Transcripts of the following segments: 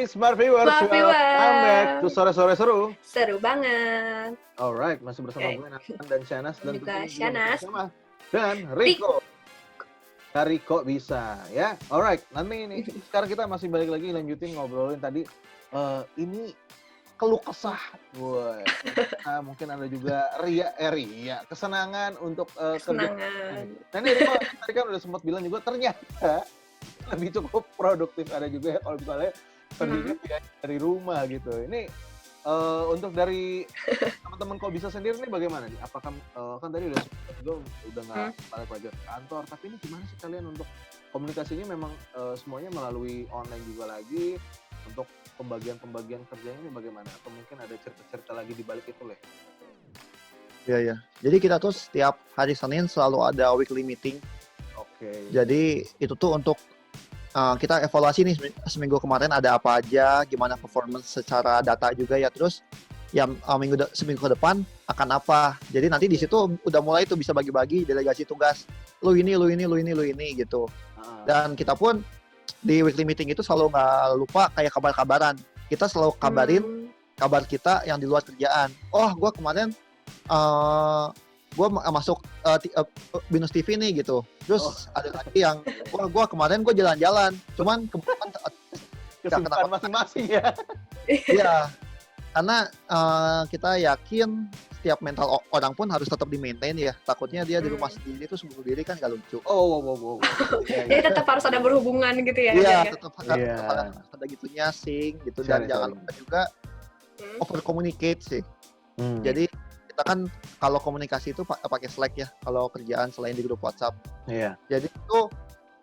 Smart Viewers, Smart welcome back Viewers. to Sore-Sore Seru. Seru banget. Alright, masih bersama Oke. gue Nathan dan Shanas dan Juga tentunya juga Shanas. bersama dengan Rico. Dari Kok Bisa ya. Alright, nanti ini sekarang kita masih balik lagi lanjutin ngobrolin tadi ini keluh kesah gue. Mungkin ada juga ria, kesenangan untuk kerja. Kesenangan. Nah ini Rico tadi kan udah sempat bilang juga ternyata lebih cukup produktif, ada juga ya kalau misalnya kerjanya dari rumah gitu. Ini untuk dari teman-teman Kok Bisa sendiri nih bagaimana nih? Apakah kan tadi udah nggak balik lagi ke kantor, tapi ini gimana sih kalian untuk komunikasinya? Memang semuanya melalui online juga lagi. Untuk pembagian kerjanya ini bagaimana? Atau mungkin ada cerita-cerita lagi di balik itu lah? Iya. Jadi kita tuh setiap hari Senin selalu ada weekly meeting. Oke. Jadi itu tuh untuk kita evaluasi nih seminggu kemarin ada apa aja, gimana performance secara data juga ya. Terus ya seminggu ke depan akan apa. Jadi nanti di situ udah mulai tuh bisa bagi-bagi delegasi tugas. Lu ini gitu. Dan kita pun di weekly meeting itu selalu nggak lupa kayak kabar-kabaran. Kita selalu kabarin kabar kita yang di luar kerjaan. Oh, gue kemarin gue masuk Binus TV nih gitu. Terus ada lagi yang gue kemarin gue jalan-jalan, cuman kebetulan kesimpulan masing-masing ya. Iya, karena kita yakin setiap mental orang pun harus tetap di-maintain ya. Takutnya dia di rumah sendiri terus bunuh diri kan gak lucu. Jadi tetap harus ada berhubungan gitu ya. Iya, tetap ada gitunya sync gitu. Dan jangan lupa juga over communicate sih. Jadi kita kan kalau komunikasi itu pakai Slack ya, kalau kerjaan selain di grup WhatsApp. Iya. Jadi itu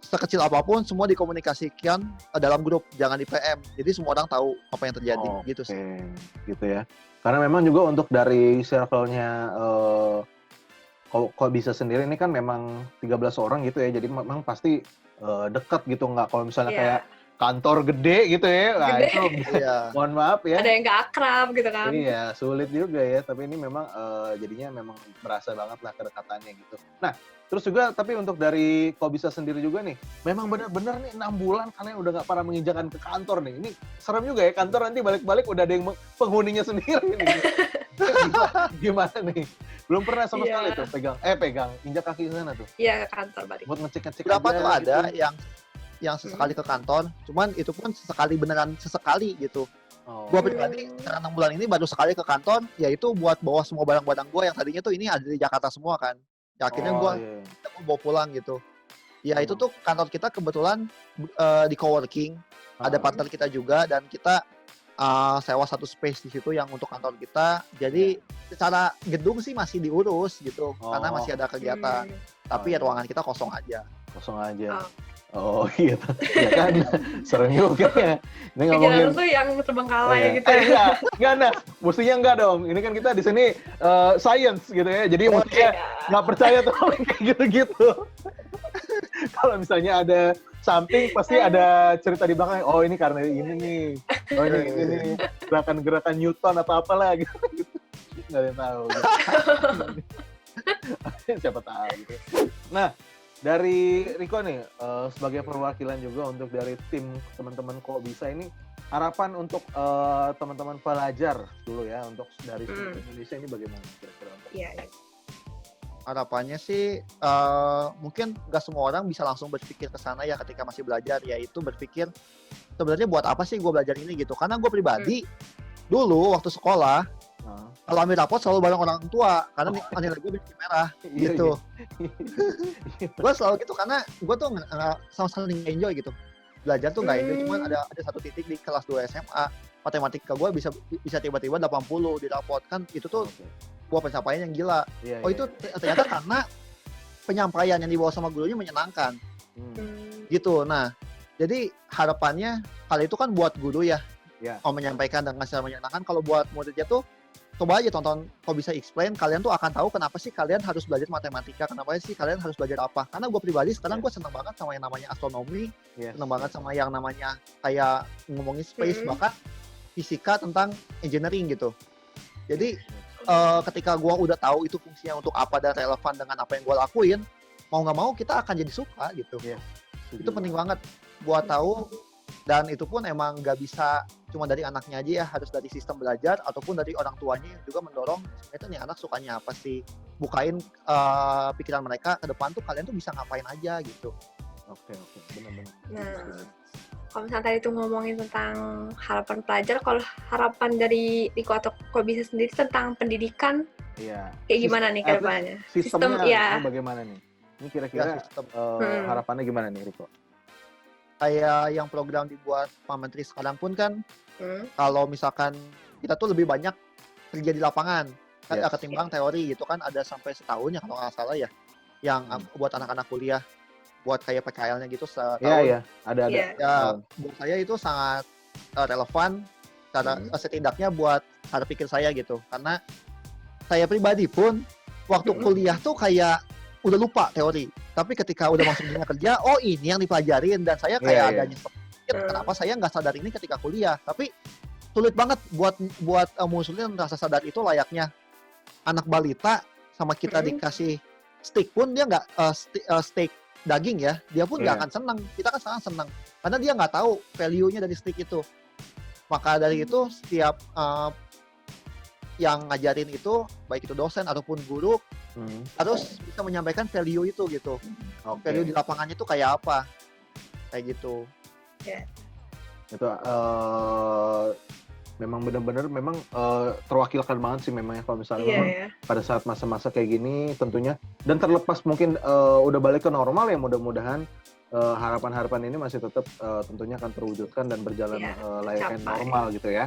sekecil apapun semua dikomunikasikan dalam grup, jangan di PM. Jadi semua orang tahu apa yang terjadi gitu sih. Gitu ya. Karena memang juga untuk dari circle-nya Kok Bisa sendiri ini kan memang 13 orang gitu ya. Jadi memang pasti dekat gitu, nggak kalau misalnya kayak kantor gede gitu ya. Nah, itu mohon maaf ya. Ada yang nggak akrab gitu kan. Iya, sulit juga ya. Tapi ini memang jadinya memang berasa banget lah kedekatannya gitu. Nah, terus juga tapi untuk dari Kok Bisa sendiri juga nih, memang benar-benar nih 6 bulan kalian udah nggak pernah menginjakan ke kantor nih. Ini serem juga ya, kantor nanti balik-balik udah ada yang penghuninya sendiri nih. Gimana nih? Belum pernah sama sekali tuh pegang injak kaki di sana tuh. Iya, ke kantor balik. Buat ngecek-ngecek berapa aja, tuh ada gitu. yang sesekali ke kantor, cuman itu pun sesekali beneran sesekali gitu. Gua pribadi sekarang 6 bulan ini baru sekali ke kantor, yaitu buat bawa semua barang-barang gua yang tadinya tuh ini ada di Jakarta semua kan. Ya, akhirnya gua bawa pulang gitu. Ya itu tuh kantor kita kebetulan di coworking, ada partner kita juga dan kita sewa satu space di situ yang untuk kantor kita. Jadi secara gedung sih masih diurus gitu, karena masih ada kegiatan. Tapi ya ruangan kita kosong aja. Oh gitu, ya kan, serem juga ya. Ini ngomongin tuh yang terbengkalai gitu ya. Enggak, mestinya enggak dong. Ini kan kita di sini science gitu ya. Jadi mestinya nggak percaya tuh kayak gitu-gitu. Kalau misalnya ada something pasti ada cerita di belakang. Oh ini karena ini nih. Oh ini nih gerakan Newton atau apalah gitu. Nggak ada yang tahu. Gitu. Siapa tahu gitu. Nah, dari Rico nih, sebagai perwakilan juga untuk dari tim teman-teman Kok Bisa ini, harapan untuk teman-teman pelajar dulu ya, untuk dari Indonesia ini bagaimana kira-kira? Iya. Harapannya sih mungkin nggak semua orang bisa langsung berpikir ke sana ya ketika masih belajar, yaitu berpikir sebenarnya buat apa sih gue belajar ini gitu. Karena gue pribadi dulu waktu sekolah kalau ambil rapot selalu bareng orang tua karena nilai gue benci merah gitu. Gue selalu gitu karena gue tuh sama sekali nggak enjoy gitu. Belajar tuh nggak enjoy, cuman ada satu titik di kelas 2 SMA matematika gue bisa tiba-tiba 80 di rapot, kan itu tuh buah pencapaian yang gila. Itu ternyata karena penyampaian yang dibawa sama gurunya menyenangkan. Gitu. Nah, jadi harapannya kali itu kan buat guru ya. Mau menyampaikan dengan cara menyenangkan. Kalau buat muridnya tuh coba aja tonton Kok Bisa Explain, kalian tuh akan tahu kenapa sih kalian harus belajar matematika, kenapa sih kalian harus belajar apa. Karena gue pribadi sekarang gue seneng banget sama yang namanya astronomi, seneng banget sama yang namanya kayak ngomongin space, bahkan fisika tentang engineering gitu. Jadi ketika gue udah tahu itu fungsinya untuk apa dan relevan dengan apa yang gue lakuin, mau nggak mau kita akan jadi suka gitu. Itu penting banget buat tahu Dan itu pun emang nggak bisa cuma dari anaknya aja ya, harus dari sistem belajar ataupun dari orang tuanya yang juga mendorong sebenarnya nih anak sukanya apa sih. Bukain pikiran mereka ke depan tuh kalian tuh bisa ngapain aja gitu. Oke, benar-benar. Nah, kalau misalnya tadi tuh ngomongin tentang harapan pelajar, kalau harapan dari Riko atau kok bisa sendiri tentang pendidikan, Iya. kayak gimana nih ke depannya? Sistemnya ya. bagaimana nih? Ini kira-kira sistem. Harapannya gimana nih, Riko? Kayak yang program dibuat Pak Menteri sekarang pun kan, kalau misalkan kita tuh lebih banyak kerja di lapangan, kan ketimbang teori gitu kan, ada sampai setahun ya kalau nggak salah ya, yang buat anak-anak kuliah, buat kayak PKL-nya gitu setahun. Iya, ada. Ya, buat saya itu sangat relevan, karena setidaknya buat cara pikir saya gitu, karena saya pribadi pun waktu kuliah tuh kayak udah lupa teori, tapi ketika udah masuk dunia kerja, oh ini yang dipelajarin, dan saya kayak ada nyesel, kenapa saya nggak sadar ini ketika kuliah. Tapi sulit banget buat munculin rasa sadar itu layaknya anak balita, sama kita dikasih steak pun dia nggak steak daging ya, dia pun nggak akan senang. Kita kan sekarang senang karena dia nggak tahu value-nya dari steak itu. Maka dari itu setiap yang ngajarin itu, baik itu dosen ataupun guru, harus bisa menyampaikan value itu gitu. Value di lapangannya itu kayak apa, kayak gitu. Itu memang benar-benar memang terwakilkan banget sih memang ya, kalau misalnya memang pada saat masa-masa kayak gini tentunya, dan terlepas mungkin udah balik ke normal ya, mudah-mudahan harapan-harapan ini masih tetap tentunya akan terwujudkan dan berjalan layaknya normal gitu ya.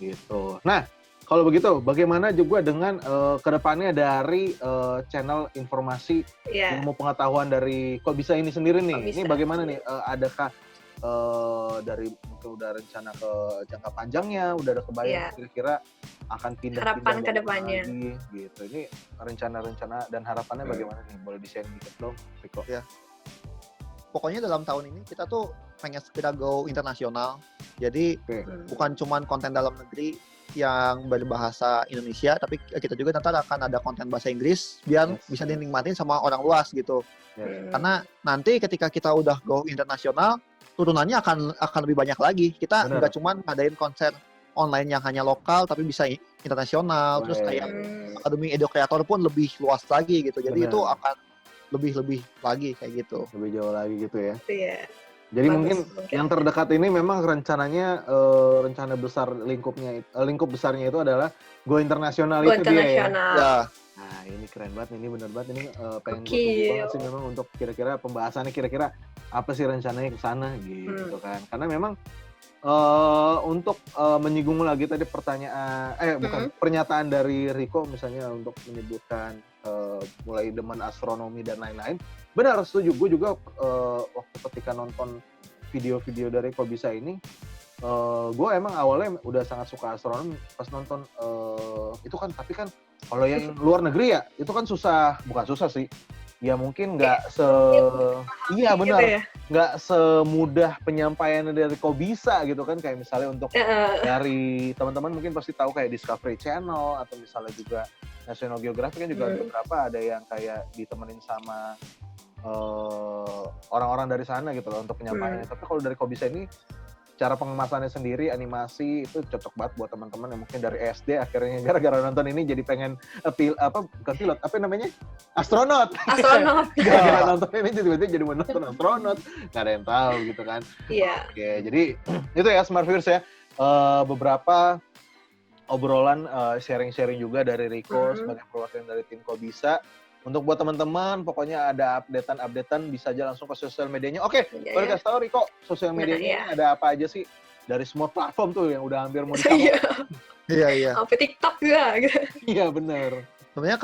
Gitu. Nah, kalau begitu, bagaimana juga dengan kedepannya dari channel informasi ilmu pengetahuan dari Kok Bisa ini sendiri nih? Ini bagaimana nih? Adakah dari mungkin udah rencana ke jangka panjangnya, udah ada kebayang kira-kira akan pindah-pindah harapan ke depannya lagi, gitu. Ini rencana-rencana dan harapannya bagaimana nih? Boleh di-share dikit dong, Riko? Ya. Pokoknya dalam tahun ini kita tuh pengen segera go internasional. Jadi bukan cuman konten dalam negeri yang berbahasa Indonesia, tapi kita juga nanti akan ada konten bahasa Inggris biar bisa dinikmatin sama orang luas gitu. Karena nanti ketika kita udah go internasional, turunannya akan lebih banyak lagi. Kita nggak cuman ngadain konser online yang hanya lokal, tapi bisa internasional. Terus kayak Akademi Edo Creator pun lebih luas lagi gitu. Jadi itu akan lebih lagi kayak gitu. Lebih jauh lagi gitu ya. Iya. Jadi mungkin yang terdekat ini memang rencananya rencana besar lingkup besarnya itu adalah go internasional itu dia ya. Nah, ini keren banget, ini bener banget, ini pengen gue tunggu banget sih memang untuk kira-kira pembahasannya kira-kira apa sih rencananya ke sana gitu kan. Karena memang untuk menyinggung lagi tadi pernyataan dari Riko misalnya untuk menyebutkan mulai demen astronomi dan lain-lain. Benar, setuju. Gue juga waktu ketika nonton video-video dari Kok Bisa ini, gue emang awalnya udah sangat suka astronomi. Pas nonton itu kan, tapi kan kalau yang luar negeri ya, itu kan bukan susah sih. Ya mungkin nggak iya benar, nggak semudah penyampaiannya dari Kok Bisa gitu kan. Kayak misalnya untuk dari teman-teman mungkin pasti tahu kayak Discovery Channel atau misalnya juga National Geographic kan juga beberapa ada yang kayak ditemenin sama orang-orang dari sana gitu loh untuk penyampaiannya. Tapi kalau dari Kok Bisa ini cara pengemasannya sendiri, animasi itu cocok banget buat teman-teman yang mungkin dari SD akhirnya gara-gara nonton ini jadi pengen bukan pilot, apa namanya? Astronot. Gara-gara nonton ini tiba-tiba jadi menonton astronot, nggak ada yang tahu gitu kan. Oke, jadi itu ya Smart Viewers ya, beberapa obrolan sharing-sharing juga dari Riko sebagai perwakilan dari tim Kok Bisa. Untuk buat teman-teman, pokoknya ada updatean bisa aja langsung ke sosial medianya. Oke, boleh kasih tahu Riko, sosial medianya ada apa aja sih? Dari semua platform tuh yang udah hampir mau di-cover. Iya. Sampai TikTok juga gitu. Iya, bener. Sebenarnya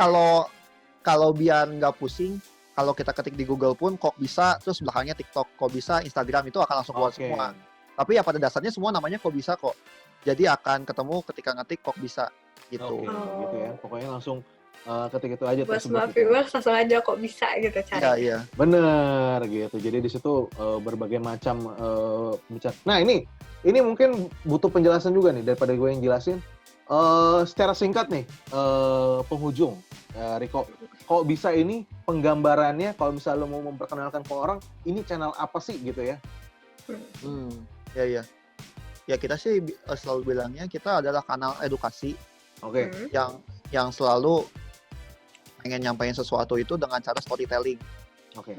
kalau biar nggak pusing, kalau kita ketik di Google pun Kok Bisa, terus belakangnya TikTok, Kok Bisa, Instagram itu akan langsung keluar semua. Tapi ya pada dasarnya semua namanya Kok Bisa kok. Jadi akan ketemu ketika ngetik Kok Bisa gitu. Gitu ya. Pokoknya langsung ketik itu aja buat semua viewers langsung aja Kok Bisa gitu cari. Iya. Bener gitu. Jadi di situ berbagai macam Nah, ini mungkin butuh penjelasan juga nih daripada gue yang jelasin. Secara singkat nih, penghujung Riko, Kok Bisa ini penggambarannya kalau misalnya lo mau memperkenalkan ke orang, ini channel apa sih gitu ya? Ya, ya. Ya kita sih selalu bilangnya kita adalah kanal edukasi Oke. yang selalu pengen nyampein sesuatu itu dengan cara storytelling Oke.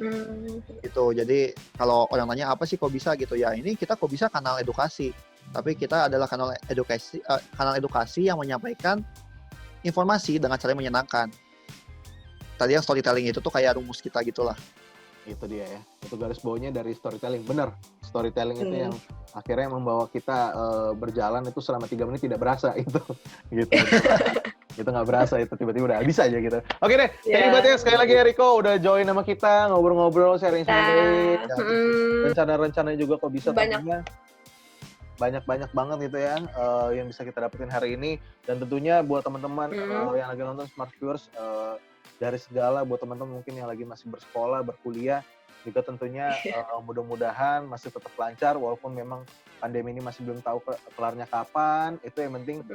gitu. Jadi kalau orang tanya apa sih kok bisa gitu ya, ini kita kok bisa kanal edukasi. Tapi kita adalah kanal edukasi yang menyampaikan informasi dengan cara yang menyenangkan. Tadi yang storytelling itu tuh kayak rumus kita gitulah. Itu dia ya. Itu garis bawahnya dari storytelling. Bener. Storytelling itu yang akhirnya membawa kita berjalan itu selama 3 menit tidak berasa itu. Gitu. Itu nggak berasa, itu tiba-tiba udah habis aja gitu. Oke deh, thank you banget ya sekali lagi ya Riko udah join sama kita, ngobrol-ngobrol, sharing-sharing. Rencana-rencananya juga kok bisa tentunya banyak banget gitu ya yang bisa kita dapetin hari ini. Dan tentunya buat teman-teman yang lagi nonton Smart Viewers, dari segala buat teman-teman mungkin yang lagi masih bersekolah, berkuliah, juga tentunya mudah-mudahan masih tetap lancar walaupun memang pandemi ini masih belum tahu kelarnya kapan. Itu yang penting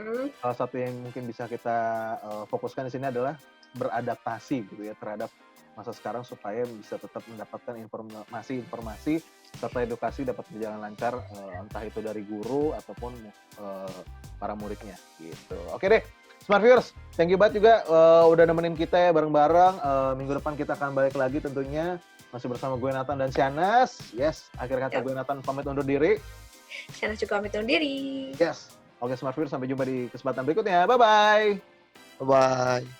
salah satu yang mungkin bisa kita fokuskan di sini adalah beradaptasi gitu ya terhadap masa sekarang supaya bisa tetap mendapatkan informasi serta edukasi dapat berjalan lancar entah itu dari guru ataupun para muridnya gitu. Oke deh, Smart Viewers, thank you banget juga udah nemenin kita ya bareng-bareng. Minggu depan kita akan balik lagi tentunya masih bersama gue Nathan dan Shanas. Yes, akhir kata gue Nathan pamit undur diri. Shanas juga pamit undur diri. Yes. Oke Smart Viewers, sampai jumpa di kesempatan berikutnya. Bye-bye. Bye-bye.